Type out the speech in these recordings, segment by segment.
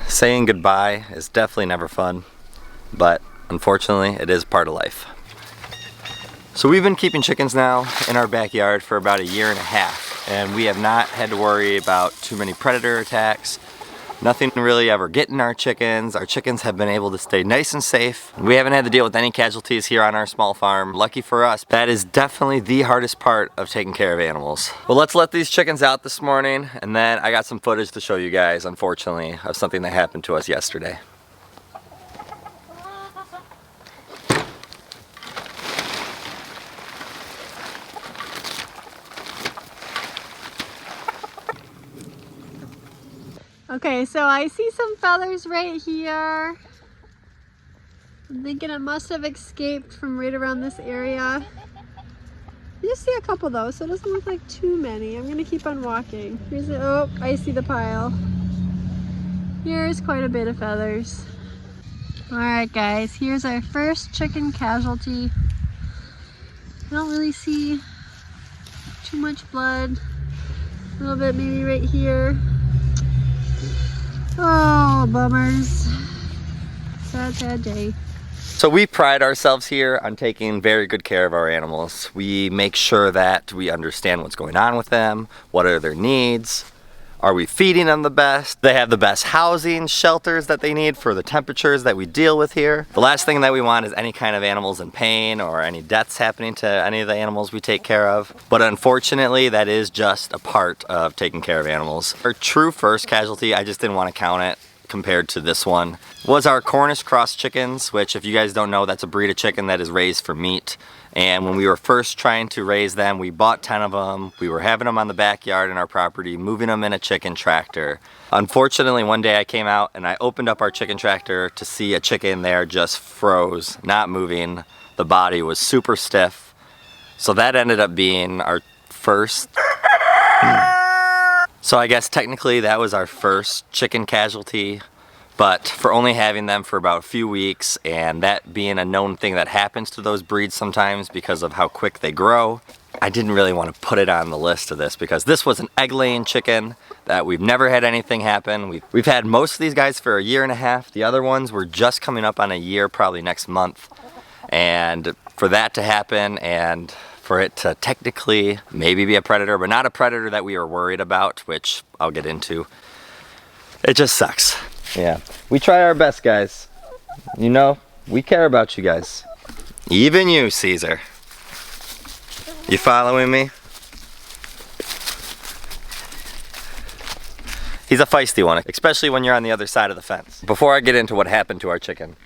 Saying goodbye is definitely never fun, but unfortunately it is part of life. So we've been keeping chickens now in our backyard for about 1.5 years, and we have not had to worry about too many predator attacks. Nothing really ever getting our chickens. Our chickens have been able to stay nice and safe. We haven't had to deal with any casualties here on our small farm. Lucky for us. That is definitely the hardest part of taking care of animals. Well, let's let these chickens out this morning, and then I got some footage to show you guys, unfortunately, of something that happened to us yesterday. Okay, so I see some feathers right here. I'm thinking it must have escaped from right around this area. I just see a couple though, so it doesn't look like too many. I'm gonna keep on walking. Here's it. Oh, I see the pile. Here's quite a bit of feathers. Alright guys, here's our first chicken casualty. I don't really see too much blood. A little bit maybe right here. Oh, bummers. Sad, sad day. So we pride ourselves here on taking very good care of our animals. We make sure that we understand what's going on with them, what are their needs, are we feeding them the best, they have the best housing, shelters that they need for the temperatures that we deal with here. The last thing that we want is any kind of animals in pain or any deaths happening to any of the animals we take care of. But unfortunately, that is just a part of taking care of animals. Our true first casualty, I just didn't want to count it compared to this one, was our Cornish cross chickens, which if you guys don't know, that's a breed of chicken that is raised for meat. And when we were first trying to raise them, we bought 10 of them. We were having them on the backyard in our property, moving them in a chicken tractor. Unfortunately, one day I came out and I opened up our chicken tractor to see a chicken there just froze, not moving. The body was super stiff. So that ended up being our first. So I guess technically that was our first chicken casualty. But for only having them for about a few weeks, and that being a known thing that happens to those breeds sometimes because of how quick they grow, I didn't really want to put it on the list of this because this was an egg-laying chicken that we've never had anything happen. We've had most of these guys for 1.5 years. The other ones were just coming up on 1 year, probably next month. And for that to happen and for it to technically maybe be a predator, but not a predator that we were worried about, which I'll get into, it just sucks. Yeah, we try our best, guys. You know, we care about you guys. Even you, Caesar. You following me? He's a feisty one, especially when you're on the other side of the fence. Before I get into what happened to our chicken,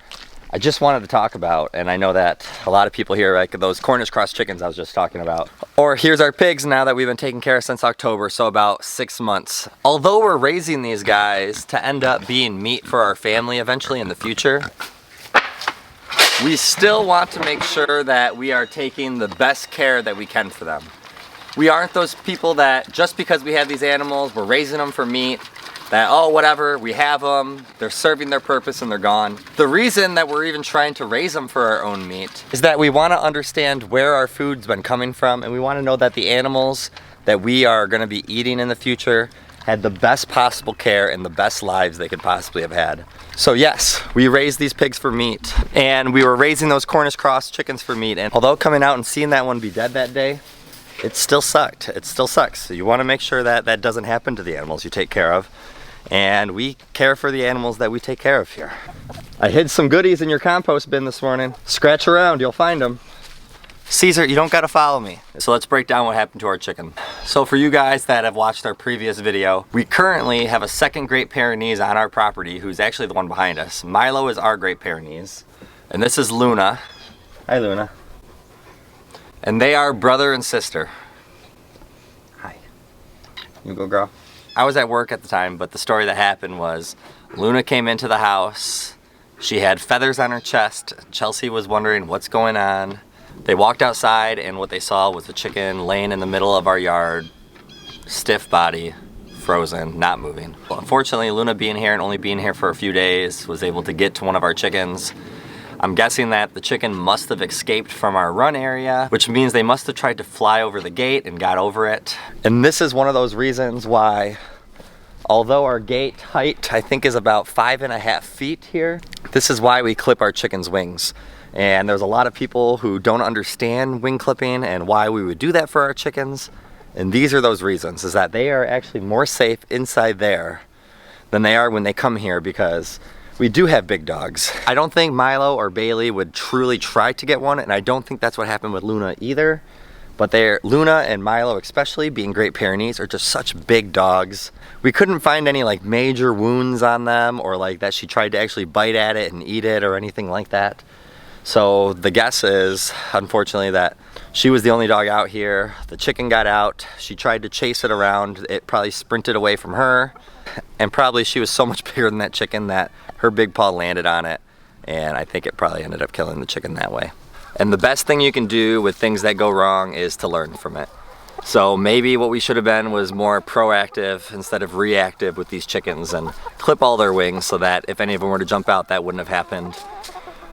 I just wanted to talk about, and I know that a lot of people here like those Cornish cross chickens I was just talking about. Or here's our pigs now that we've been taking care of since October, so about 6 months. Although we're raising these guys to end up being meat for our family eventually in the future, we still want to make sure that we are taking the best care that we can for them. We aren't those people that just because we have these animals, we're raising them for meat, that, oh, whatever, we have them, they're serving their purpose and they're gone. The reason that we're even trying to raise them for our own meat is that we want to understand where our food's been coming from, and we want to know that the animals that we are going to be eating in the future had the best possible care and the best lives they could possibly have had. So yes, we raised these pigs for meat, and we were raising those Cornish cross chickens for meat, and although coming out and seeing that one be dead that day, it still sucked. It still sucks. So you want to make sure that that doesn't happen to the animals you take care of. And we care for the animals that we take care of here. I hid some goodies in your compost bin this morning. Scratch around, you'll find them. Caesar, you don't gotta follow me. So let's break down what happened to our chicken. So for you guys that have watched our previous video, we currently have a second Great Pyrenees on our property, who's actually the one behind us. Milo is our Great Pyrenees, and this is Luna. Hi, Luna. And they are brother and sister. Hi. You go, girl. I was at work at the time, but the story that happened was Luna came into the house. She had feathers on her chest. Chelsea was wondering what's going on. They walked outside, and what they saw was a chicken laying in the middle of our yard, stiff body, frozen, not moving. Well, unfortunately, Luna being here and only being here for a few days was able to get to one of our chickens. I'm guessing that the chicken must have escaped from our run area, which means they must have tried to fly over the gate and got over it. And this is one of those reasons why Although our gate height, I think, is about 5.5 feet here, this is why we clip our chickens' wings. And there's a lot of people who don't understand wing clipping and why we would do that for our chickens. And these are those reasons, is that they are actually more safe inside there than they are when they come here, because we do have big dogs. I don't think Milo or Bailey would truly try to get one, and I don't think that's what happened with Luna either. But Luna and Milo especially, being Great Pyrenees, are just such big dogs. We couldn't find any like major wounds on them, or like that she tried to actually bite at it and eat it or anything like that. So the guess is, unfortunately, that she was the only dog out here. The chicken got out. She tried to chase it around. It probably sprinted away from her. And probably she was so much bigger than that chicken that her big paw landed on it. And I think it probably ended up killing the chicken that way. And the best thing you can do with things that go wrong is to learn from it. So maybe what we should have been was more proactive instead of reactive with these chickens, and clip all their wings so that if any of them were to jump out, that wouldn't have happened.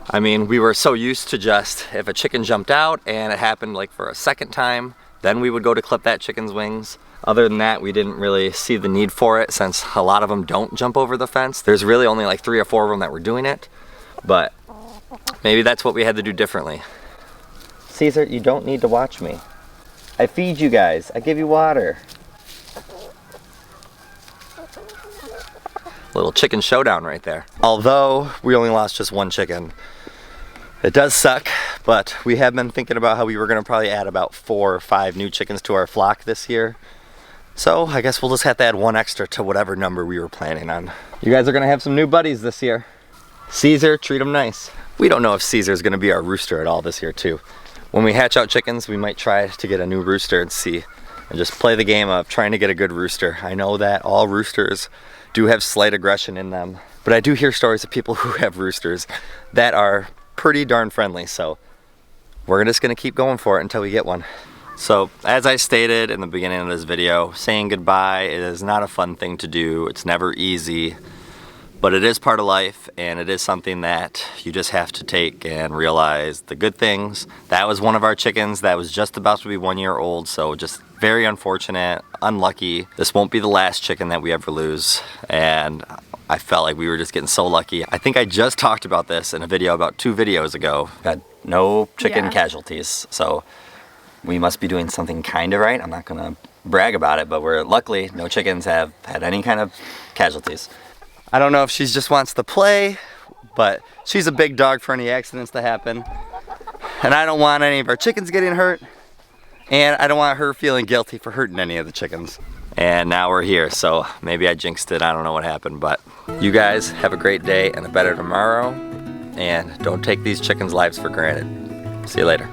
I mean, we were so used to just, if a chicken jumped out and it happened like for a second time, then we would go to clip that chicken's wings. Other than that, we didn't really see the need for it, since a lot of them don't jump over the fence. There's really only like 3 or 4 of them that were doing it, but maybe that's what we had to do differently. Caesar, you don't need to watch me. I feed you guys. I give you water. Little chicken showdown right there. Although we only lost just 1 chicken, it does suck, but we have been thinking about how we were gonna probably add about 4 or 5 new chickens to our flock this year. So I guess we'll just have to add 1 extra to whatever number we were planning on. You guys are gonna have some new buddies this year. Caesar, treat them nice. We don't know if Caesar's gonna be our rooster at all this year too. When we hatch out chickens, we might try to get a new rooster and see, and just play the game of trying to get a good rooster. I know that all roosters do have slight aggression in them, but I do hear stories of people who have roosters that are pretty darn friendly, so we're just gonna keep going for it until we get one. So as I stated in the beginning of this video, saying goodbye is not a fun thing to do. It's never easy, but it is part of life, and it is something that you just have to take and realize the good things. That was one of our chickens that was just about to be 1 year old, so just very unfortunate, unlucky. This won't be the last chicken that we ever lose, and I felt like we were just getting so lucky. I think I just talked about this in a video about 2 videos ago. Got no chicken casualties, so we must be doing something kind of right. I'm not gonna brag about it, but luckily no chickens have had any kind of casualties. I don't know if she just wants to play, but she's a big dog for any accidents to happen. And I don't want any of our chickens getting hurt, and I don't want her feeling guilty for hurting any of the chickens. And now we're here, so maybe I jinxed it. I don't know what happened, but you guys have a great day and a better tomorrow, and don't take these chickens' lives for granted. See you later.